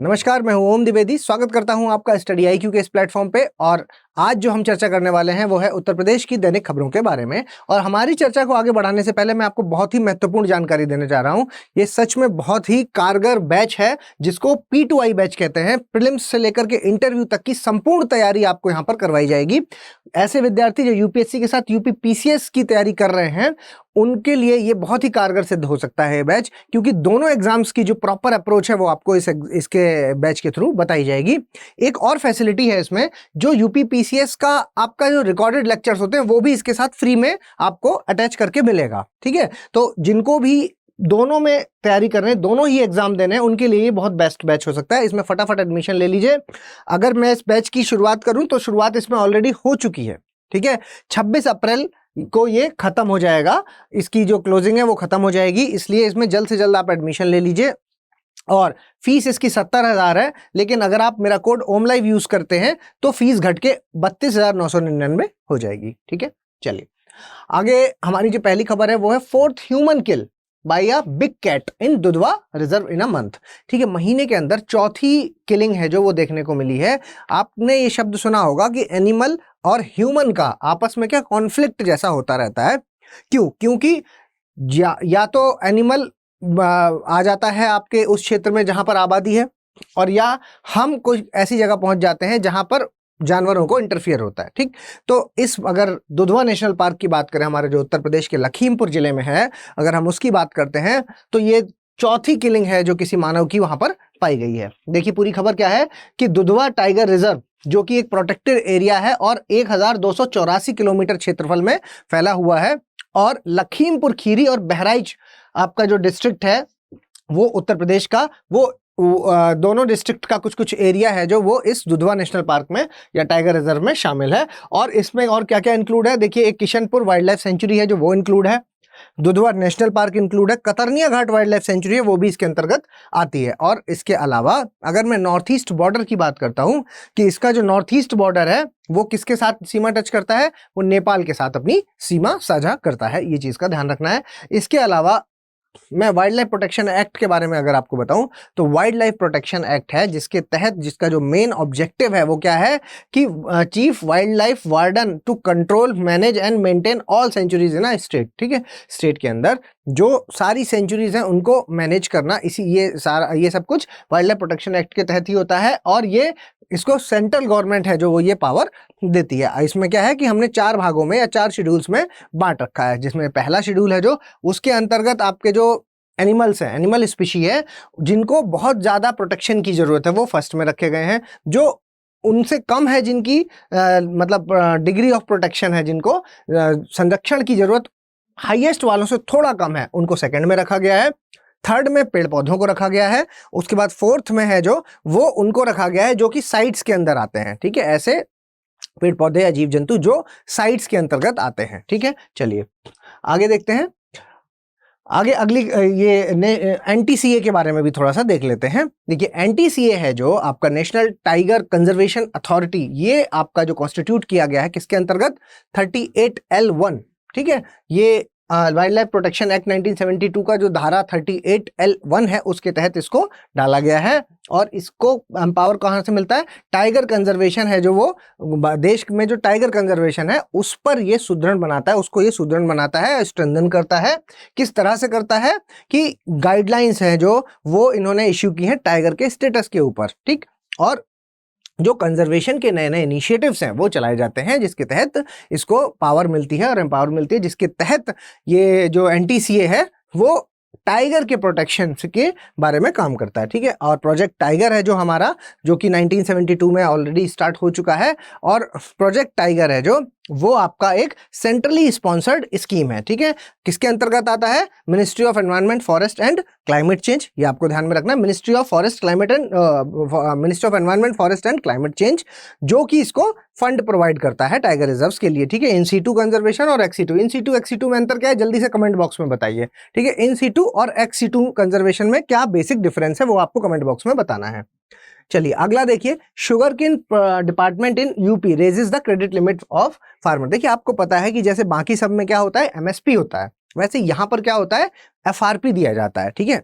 नमस्कार, मैं हूं ओम द्विवेदी। स्वागत करता हूं आपका स्टडी IQ के इस प्लेटफॉर्म पे। और आज जो हम चर्चा करने वाले हैं वो है उत्तर प्रदेश की दैनिक खबरों के बारे में। और हमारी चर्चा को आगे बढ़ाने से पहले मैं आपको बहुत ही महत्वपूर्ण जानकारी देने जा रहा हूं। ये सच में बहुत ही कारगर बैच है जिसको P2I बैच कहते हैं। प्रीलिम्स से लेकर के इंटरव्यू तक की संपूर्ण तैयारी आपको यहाँ पर करवाई जाएगी। ऐसे विद्यार्थी जो UPSC के साथ UP PCS की तैयारी कर रहे हैं उनके लिए ये बहुत ही कारगर सिद्ध हो सकता है ये बैच, क्योंकि दोनों एग्जाम्स की जो प्रॉपर अप्रोच है वो आपको इसके बैच के थ्रू बताई जाएगी। एक और फैसिलिटी है इसमें, जो UP PCS का आपका जो रिकॉर्डेड लेक्चर्स होते हैं वो भी इसके साथ फ्री में आपको अटैच करके मिलेगा। ठीक है, तो जिनको भी दोनों में तैयारी कर रहे हैं, दोनों ही एग्जाम देने हैं, उनके लिए ये बहुत बेस्ट बैच हो सकता है। इसमें फटाफट एडमिशन ले लीजिए। अगर मैं इस बैच की शुरुआत करूं तो शुरुआत इसमें ऑलरेडी हो चुकी है। ठीक है, 26 अप्रैल को ये खत्म हो जाएगा। इसकी जो क्लोजिंग है वो खत्म हो जाएगी, इसलिए इसमें जल्द से जल्द आप एडमिशन ले लीजिए। और फीस इसकी 70,000 है, लेकिन अगर आप मेरा कोड OMLIVE यूज करते हैं तो फीस घट के 32,999 हो जाएगी। ठीक है, चलिए आगे। हमारी जो पहली खबर है वो है 4th human kill by a big cat in Dudhwa reserve in a month. ठीक है, महीने के अंदर चौथी किलिंग है जो वो देखने को मिली है। आपने ये शब्द सुना होगा कि एनिमल और ह्यूमन का आपस में क्या कॉन्फ्लिक्ट जैसा होता रहता है। क्योंकि या तो एनिमल आ जाता है आपके उस क्षेत्र में जहां पर आबादी है, और या हम कोई ऐसी जगह पहुंच जाते हैं जहां पर जानवरों को इंटरफियर होता है। ठीक, तो इस अगर दुधवा नेशनल पार्क की बात करें, हमारे जो उत्तर प्रदेश के लखीमपुर जिले में है, अगर हम उसकी बात करते हैं तो ये चौथी किलिंग है जो किसी मानव की वहां पर पाई गई है। देखिए पूरी खबर क्या है कि दुधवा टाइगर रिजर्व, जो कि एक प्रोटेक्टेड एरिया है और 1284 किलोमीटर क्षेत्रफल में फैला हुआ है, और लखीमपुर खीरी और बहराइच आपका जो डिस्ट्रिक्ट है वो उत्तर प्रदेश का, वो दोनों डिस्ट्रिक्ट का कुछ कुछ एरिया है जो वो इस दुधवा नेशनल पार्क में या टाइगर रिजर्व में शामिल है। और इसमें और क्या क्या इंक्लूड है, देखिए एक किशनपुर वाइल्ड लाइफ सेंचुरी है जो वो इंक्लूड है, दुधवा नेशनल पार्क इंक्लूड है, कतरनिया घाट वाइल्ड लाइफ सेंचुरी है वो भी इसके अंतर्गत आती है। और इसके अलावा अगर मैं नॉर्थ ईस्ट बॉर्डर की बात करता हूं कि इसका जो नॉर्थ ईस्ट बॉर्डर है वो किसके साथ सीमा टच करता है, वो नेपाल के साथ अपनी सीमा साझा करता है। ये चीज का ध्यान रखना है। इसके अलावा मैं वाइल्ड लाइफ प्रोटेक्शन एक्ट के बारे में अगर आपको बताऊं तो वाइल्ड लाइफ प्रोटेक्शन एक्ट है जिसके तहत जिसका जो मेन ऑब्जेक्टिव है वो क्या है कि chief wildlife warden to control, manage and maintain all sanctuaries in a state. ठीक है, स्टेट के अंदर जो सारी सेंचुरीज हैं उनको मैनेज करना, ये सब कुछ वाइल्ड लाइफ प्रोटेक्शन एक्ट के तहत ही होता है। और ये इसको सेंट्रल गवर्नमेंट है जो वो ये पावर देती है। इसमें क्या है कि हमने 4 भागों में या 4 शेड्यूल्स में बांट रखा है, जिसमें पहला शेड्यूल है जो उसके अंतर्गत आपके जो एनिमल्स हैं, एनिमल स्पीशी है जिनको बहुत ज्यादा प्रोटेक्शन की जरूरत है वो फर्स्ट में रखे गए हैं। जो उनसे कम है, जिनकी मतलब डिग्री ऑफ प्रोटेक्शन है, जिनको संरक्षण की जरूरत हाईएस्ट वालों से थोड़ा कम है, उनको सेकंड में रखा गया है। थर्ड में पेड़ पौधों को रखा गया है। उसके बाद फोर्थ में है जो वो उनको रखा गया है जो कि साइट्स के अंदर आते हैं। ठीक है, ऐसे पेड़ पौधे या जीव जंतु जो साइट्स के अंतर्गत आते हैं। ठीक है, चलिए आगे देखते हैं। आगे अगली ये NTCA के बारे में भी थोड़ा सा देख लेते हैं। देखिए NTCA है जो आपका नेशनल टाइगर कंजर्वेशन अथॉरिटी, ये आपका जो कॉन्स्टिट्यूट किया गया है किसके अंतर्गत, 38L1। ठीक है, ये वाइल्ड लाइफ प्रोटेक्शन एक्ट 1972 का जो धारा 38L1 है उसके तहत इसको डाला गया है। और इसको पावर कहाँ से मिलता है, टाइगर कंजर्वेशन है जो वो देश में जो टाइगर कंजर्वेशन है उस पर ये सुदृढ़ बनाता है, उसको ये सुदृढ़ बनाता है, स्ट्रेंथन करता है। किस तरह से करता है कि गाइडलाइंस है जो वो इन्होंने इश्यू की है टाइगर के स्टेटस के ऊपर। ठीक, और जो कंजर्वेशन के नए नए इनिशिएटिव्स हैं वो चलाए जाते हैं जिसके तहत इसको पावर मिलती है और एम्पावर मिलती है, जिसके तहत ये जो NTCA है वो टाइगर के प्रोटेक्शन के बारे में काम करता है। ठीक है, और प्रोजेक्ट टाइगर है जो हमारा, जो कि 1972 में ऑलरेडी स्टार्ट हो चुका है। और प्रोजेक्ट टाइगर है जो वो आपका एक सेंट्रली स्पॉन्सर्ड स्कीम है। ठीक है, किसके अंतर्गत आता है, ministry of environment, forest and climate change. ये आपको ध्यान में रखना है, ministry of environment, forest and climate change, जो कि इसको फंड प्रोवाइड करता है टाइगर रिजर्व्स के लिए। ठीक है, इन सीटू कंजर्वेशन और एक्सीटू। इन सीटू एक्सीटू में अंतर क्या है, जल्दी से कमेंट बॉक्स में बताइए। ठीक है, इन सीटू और एक्सीटू कंजर्वेशन में क्या बेसिक डिफरेंस है वो आपको कमेंट बॉक्स में बताना है। चलिए अगला देखिए, sugar cane department in UP raises the credit limit of farmer. देखिए आपको पता है कि जैसे बाकी सब में क्या होता है, MSP होता है, वैसे यहां पर क्या होता है, FRP दिया जाता है। ठीक है,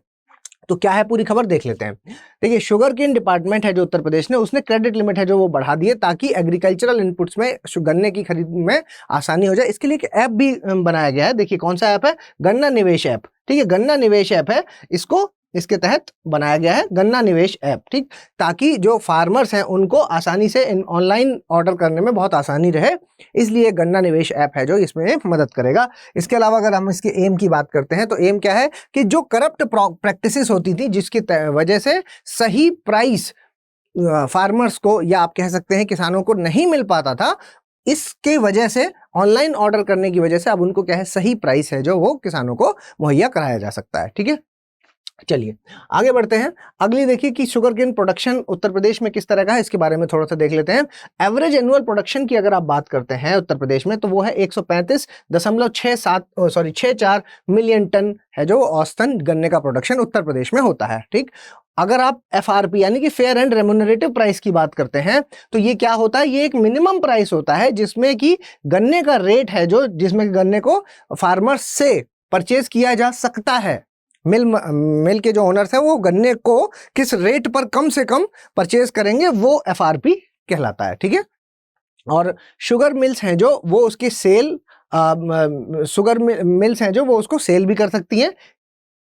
तो क्या है पूरी खबर देख लेते हैं। देखिए, शुगर केन डिपार्टमेंट है जो उत्तर प्रदेश ने, उसने क्रेडिट लिमिट है जो वो बढ़ा दी है ताकि एग्रीकल्चरल इनपुट्स में गन्ने की खरीद में आसानी हो जाए। इसके लिए एक ऐप भी बनाया गया है। देखिए कौन सा ऐप है, गन्ना निवेश ऐप। ठीक है, गन्ना निवेश ऐप है, इसको इसके तहत बनाया गया है गन्ना निवेश ऐप। ठीक, ताकि जो फार्मर्स हैं उनको आसानी से ऑनलाइन ऑर्डर करने में बहुत आसानी रहे, इसलिए गन्ना निवेश ऐप है जो इसमें मदद करेगा। इसके अलावा अगर हम इसके एम की बात करते हैं तो एम क्या है कि जो करप्ट प्रैक्टिसेस होती थी जिसकी वजह से सही प्राइस फार्मर्स को या आप कह सकते हैं किसानों को नहीं मिल पाता था, इसके वजह से ऑनलाइन ऑर्डर करने की वजह से अब उनको क्या है, सही प्राइस है जो वो किसानों को मुहैया कराया जा सकता है। ठीक है, चलिए आगे बढ़ते हैं। अगली देखिए कि sugar cane production Uttar Pradesh में किस तरह का है, इसके बारे में थोड़ा सा देख लेते हैं। एवरेज एनुअल प्रोडक्शन की अगर आप बात करते हैं उत्तर प्रदेश में तो वो है 135.64 मिलियन टन है जो औसतन गन्ने का प्रोडक्शन उत्तर प्रदेश में होता है। ठीक, अगर आप एफआरपी यानी कि फेयर एंड रेम्युनरेटिव प्राइस की बात करते हैं तो ये क्या होता है, ये एक मिनिमम प्राइस होता है जिसमें कि गन्ने का रेट है जो जिसमें गन्ने को फार्मर्स से परचेज किया जा सकता है। मिल के जो ओनर्स है वो गन्ने को किस रेट पर कम से कम परचेज करेंगे वो एफआरपी कहलाता है। ठीक है, और शुगर मिल्स हैं जो वो उसकी सेल शुगर मिल्स हैं जो वो उसको सेल भी कर सकती हैं,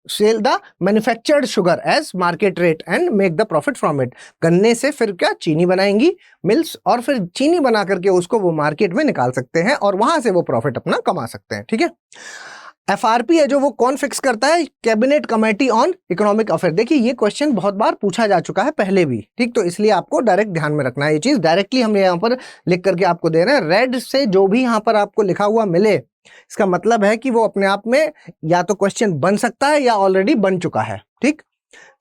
sell the manufactured sugar as market rate and make the profit from it. गन्ने से फिर क्या चीनी बनाएंगी मिल्स और फिर चीनी बना करके उसको वो मार्केट में निकाल सकते हैं और वहां से वो प्रॉफिट अपना कमा सकते हैं। ठीक है, एफआरपी है जो वो कौन फिक्स करता है, cabinet committee on economic affair. देखिए ये क्वेश्चन बहुत बार पूछा जा चुका है पहले भी। ठीक, तो इसलिए आपको डायरेक्ट ध्यान में रखना है ये चीज, डायरेक्टली हम यहाँ पर लिख करके आपको दे रहे हैं। रेड से जो भी यहाँ पर आपको लिखा हुआ मिले इसका मतलब है कि वो अपने आप में या तो क्वेश्चन बन सकता है या ऑलरेडी बन चुका है। ठीक,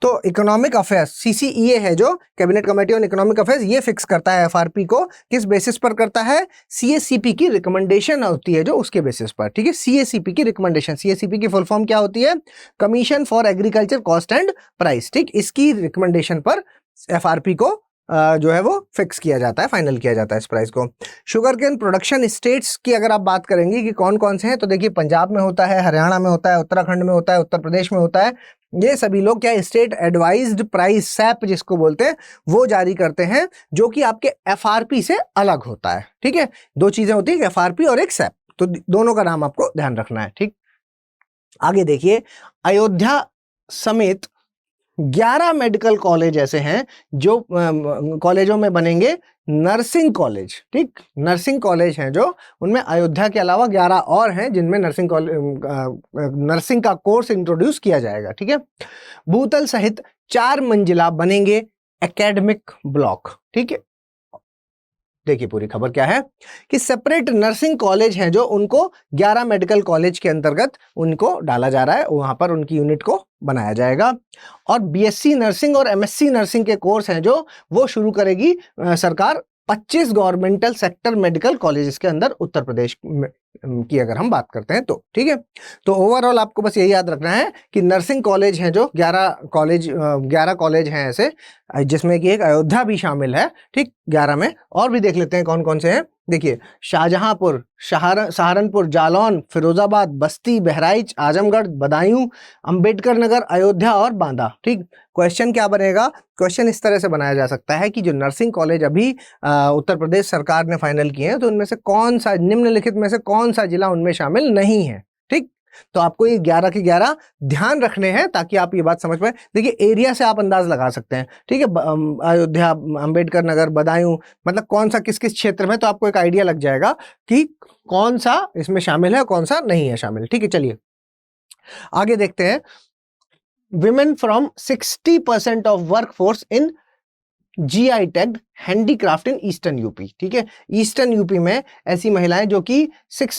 तो इकोनॉमिक अफेयर्स सीसीईए है जो cabinet committee on economic affairs, ये फिक्स करता है एफआरपी को। किस बेसिस पर करता है, सीएसीपी की रिकमेंडेशन होती है जो उसके बेसिस पर। ठीक है, सीएसीपी की रिकमेंडेशन, सीएसीपी की फुल फॉर्म क्या होती है, commission for agriculture cost and price. ठीक, इसकी रिकमेंडेशन पर एफआरपी को जो है वो फिक्स किया जाता है, फाइनल किया जाता है इस प्राइस को। शुगर केन प्रोडक्शन स्टेट्स की अगर आप बात करेंगे कि कौन कौन से हैं तो देखिए पंजाब में होता है, हरियाणा में होता है, उत्तराखंड में होता है, उत्तर प्रदेश में होता है। ये सभी लोग क्या स्टेट एडवाइज्ड प्राइस सैप जिसको बोलते हैं वो जारी करते हैं जो कि आपके एफआरपी से अलग होता है। ठीक है, दो चीजें होती है, एफआरपी और एक सैप, तो दोनों का नाम आपको ध्यान रखना है। ठीक, आगे देखिए, अयोध्या समेत 11 मेडिकल कॉलेज ऐसे हैं जो कॉलेजों में बनेंगे नर्सिंग कॉलेज। ठीक, नर्सिंग कॉलेज हैं जो उनमें अयोध्या के अलावा 11 और हैं जिनमें नर्सिंग का कोर्स इंट्रोड्यूस किया जाएगा। ठीक है, भूतल सहित 4 मंजिला बनेंगे एकेडमिक ब्लॉक। ठीक है, देखिए पूरी खबर क्या है कि सेपरेट नर्सिंग कॉलेज हैं जो उनको 11 मेडिकल कॉलेज के अंतर्गत उनको डाला जा रहा है, वहां पर उनकी यूनिट को बनाया जाएगा। और बीएससी नर्सिंग और एमएससी नर्सिंग के कोर्स हैं जो वो शुरू करेगी सरकार 25 गवर्नमेंटल सेक्टर मेडिकल कॉलेजेस के अंदर उत्तर प्रदेश की अगर हम बात करते हैं तो। ठीक है, तो ओवरऑल आपको बस यही याद रखना है कि नर्सिंग कॉलेज हैं जो 11 कॉलेज हैं ऐसे, जिसमें कि एक अयोध्या भी शामिल है। ठीक, 11 में और भी देख लेते हैं कौन कौन से हैं। देखिए, शाहजहांपुर, सहारनपुर, जालौन, फिरोजाबाद, बस्ती, बहराइच, आजमगढ़, बदायूं, अंबेडकर नगर, अयोध्या और बांदा। ठीक, क्वेश्चन क्या बनेगा, क्वेश्चन इस तरह से बनाया जा सकता है कि जो नर्सिंग कॉलेज अभी उत्तर प्रदेश सरकार ने फाइनल किए हैं तो उनमें से कौन सा, निम्नलिखित में से कौन सा जिला उनमें शामिल नहीं है। ठीक, तो आपको ये 11 के 11 ध्यान रखने हैं ताकि आप ये बात समझ पाए। देखिए एरिया से आप अंदाज लगा सकते हैं। ठीक है, अयोध्या, अंबेडकर नगर, बदायूं, मतलब कौन सा किस किस क्षेत्र में, तो आपको एक आइडिया लग जाएगा कि कौन सा इसमें शामिल है कौन सा नहीं है शामिल। ठीक है, चलिए आगे देखते हैं। Women from 60% of workforce in GI tagged handicraft in eastern UP. ठीक है, ईस्टर्न यूपी में ऐसी महिलाएं जो कि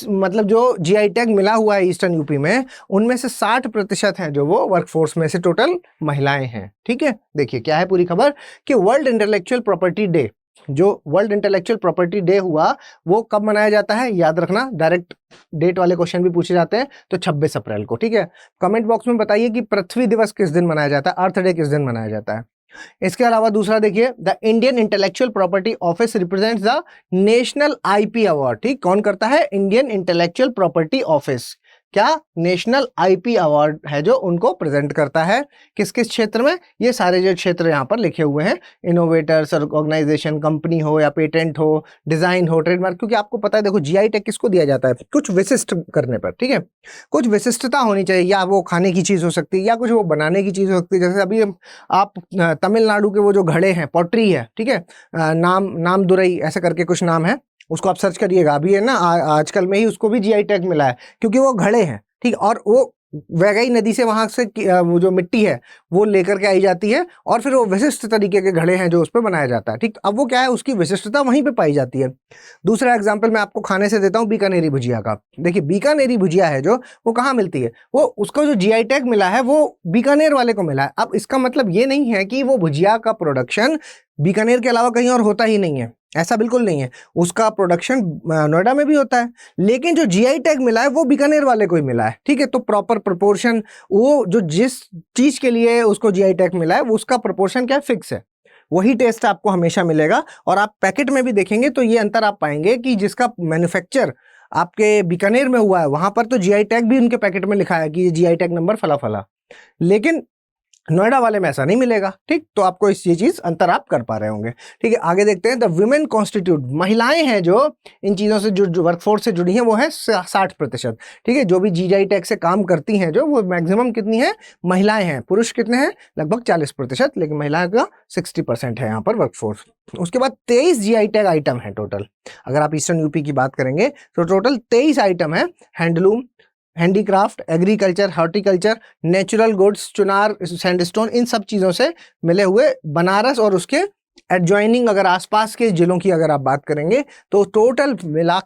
मतलब जो जीआई टैग मिला हुआ है ईस्टर्न यूपी में, उनमें से 60% हैं जो वो वर्कफोर्स में से टोटल महिलाएं हैं। ठीक है, देखिए क्या है पूरी खबर कि वर्ल्ड इंटेलेक्चुअल प्रॉपर्टी डे, जो वर्ल्ड इंटेलेक्चुअल प्रॉपर्टी डे हुआ वो कब मनाया जाता है, याद रखना, डायरेक्ट डेट वाले क्वेश्चन भी पूछे जाते हैं, तो 26 अप्रैल को। ठीक है, कमेंट बॉक्स में बताइए कि पृथ्वी दिवस किस दिन मनाया जाता है, अर्थ डे किस दिन मनाया जाता है। इसके अलावा दूसरा देखिए, the Indian intellectual property office represents the national IP award. ठीक, कौन करता है, इंडियन इंटेलेक्चुअल प्रॉपर्टी ऑफिस, क्या नेशनल आईपी अवार्ड है जो उनको प्रेजेंट करता है। किस किस क्षेत्र में, ये सारे जो क्षेत्र यहाँ पर लिखे हुए हैं, इनोवेटर्स, ऑर्गेनाइजेशन, कंपनी हो या पेटेंट हो, डिजाइन हो, ट्रेडमार्क, क्योंकि आपको पता है देखो जीआई टैग किसको दिया जाता है, कुछ विशिष्ट करने पर, ठीक है, कुछ विशिष्टता होनी चाहिए, या वो खाने की चीज हो सकती है या कुछ वो बनाने की चीज हो सकती है। जैसे अभी आप तमिलनाडु के वो जो घड़े हैं, पॉटरी है, ठीक है, नाम दुरई ऐसे करके कुछ नाम है, उसको आप सर्च करिएगा, अभी है ना आजकल में ही उसको भी जीआई टैग मिला है क्योंकि वो घड़े हैं, ठीक है, और वो वैगई नदी से वहां से वो जो मिट्टी है वो लेकर के आई जाती है और फिर वो विशिष्ट तरीके के घड़े हैं जो उस पर बनाया जाता है, ठीक। अब वो क्या है, उसकी विशिष्टता वहीं पे पाई जाती है। दूसरा एग्जांपल मैं आपको खाने से देता हूँ, बीकानेरी भुजिया का। देखिए बीकानेरी भुजिया है जो, वो कहाँ मिलती है, वो उसको जो जीआई टैग मिला है वो बीकानेर वाले को मिला है। अब इसका मतलब ये नहीं है कि वो भुजिया का प्रोडक्शन बीकानेर के अलावा कहीं और होता ही नहीं है, ऐसा बिल्कुल नहीं है। उसका प्रोडक्शन नोएडा में भी होता है, लेकिन जो जीआई टैग मिला है वो बीकानेर वाले को ही मिला है, ठीक है। तो प्रॉपर प्रोपोर्शन, वो जो जिस चीज के लिए उसको जीआई टैग मिला है उसका प्रोपोर्शन क्या फिक्स है, वही टेस्ट आपको हमेशा मिलेगा। और आप पैकेट में भी देखेंगे तो ये अंतर आप पाएंगे कि जिसका मैन्युफैक्चर आपके बीकानेर में हुआ है वहां पर तो जीआई टैग भी उनके पैकेट में लिखा है कि ये जीआई टैग नंबर फला फला, लेकिन नोएडा वाले में ऐसा नहीं मिलेगा, ठीक। तो आपको ये चीज अंतर आप कर पा रहे होंगे, ठीक है। आगे देखते हैं, द वुमेन कॉन्स्टिट्यूट, महिलाएं हैं जो इन चीजों से जो वर्कफोर्स से जुड़ी हैं वो है 60%, ठीक है। जो भी जीआई टैग से काम करती हैं जो, वो मैक्सिमम कितनी है, महिलाएं हैं। पुरुष कितने हैं, लगभग 40%, लेकिन महिलाएं का 60% है यहाँ पर वर्कफोर्स। उसके बाद 23 जीआई टैग आइटम है टोटल। अगर आप ईस्टर्न यूपी की बात करेंगे तो टोटल 23 आइटम है। Handloom, handicraft, agriculture, horticulture, natural goods, Chunar, sandstone, इन सब चीज़ों से मिले हुए बनारस और उसके एडजॉइनिंग अगर आसपास के जिलों की अगर आप बात करेंगे तो टोटल मिला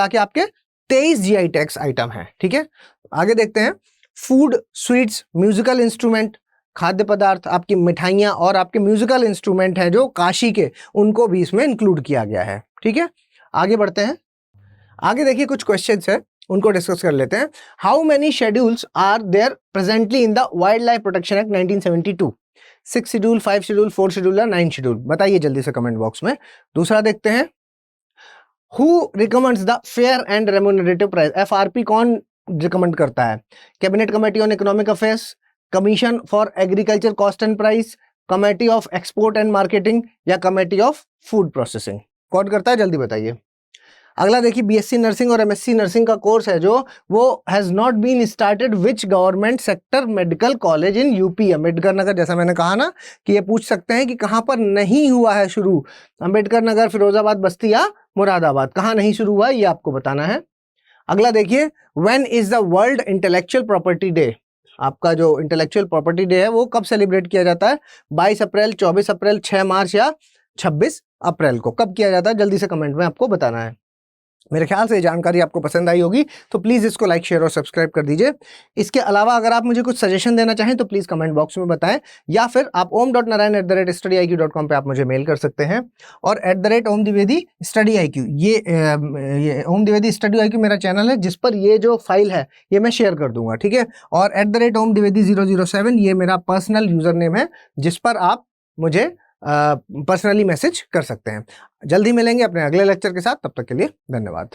के आपके 23 जीआई टैग्स आइटम है, ठीक है। आगे देखते हैं, फूड, स्वीट्स, म्यूजिकल इंस्ट्रूमेंट, खाद्य पदार्थ, आपकी मिठाइयाँ और आपके म्यूजिकल इंस्ट्रूमेंट हैं जो काशी के, उनको भी इसमें इंक्लूड किया गया है, ठीक है। आगे बढ़ते हैं, आगे देखिए कुछ क्वेश्चंस है उनको डिस्कस कर लेते हैं। How many schedules are there presently in the wildlife protection act 1972? 6 schedule, 5 schedule, 4 schedule या 9 शेड्यूल, बताइए जल्दी से कमेंट बॉक्स में। दूसरा देखते हैं, who recommends the fair and remunerative price? FRP कौन रिकमेंड करता है? Cabinet committee on economic affairs, commission for agriculture cost and price, committee of export and marketing या कमेटी ऑफ फूड प्रोसेसिंग? कौन करता है, जल्दी बताइए। अगला देखिए, बीएससी नर्सिंग और एमएससी नर्सिंग का कोर्स है जो, वो has not been started which government sector medical college in UP? Ambedkar Nagar, जैसा मैंने कहा ना कि ये पूछ सकते हैं कि कहां पर नहीं हुआ है शुरू, अम्बेडकर नगर, फिरोजाबाद, बस्ती या मुरादाबाद, कहां नहीं शुरू हुआ ये आपको बताना है। अगला देखिए, when is the world intellectual property day? आपका जो इंटेलेक्चुअल प्रॉपर्टी डे है वो कब सेलिब्रेट किया जाता है? 22 अप्रैल, 24 अप्रैल, 6 मार्च या 26 अप्रैल को? कब किया जाता है, जल्दी से कमेंट में आपको बताना है। मेरे ख्याल से ये जानकारी आपको पसंद आई होगी, तो प्लीज़ इसको लाइक, शेयर और सब्सक्राइब कर दीजिए। इसके अलावा अगर आप मुझे कुछ सजेशन देना चाहें तो प्लीज़ कमेंट बॉक्स में बताएं, या फिर आप om.narayan@studyIQ.com पे आप मुझे मेल कर सकते हैं। और @omdivedi_studyIQ, ये ओम द्विवेदी स्टडी IQ मेरा चैनल है जिस पर ये जो फाइल है ये मैं शेयर कर दूंगा, ठीक है। और @omdivedi007 ये मेरा पर्सनल यूजर नेम है जिस पर आप मुझे पर्सनली मैसेज कर सकते हैं। जल्दी मिलेंगे अपने अगले लेक्चर के साथ, तब तक के लिए धन्यवाद।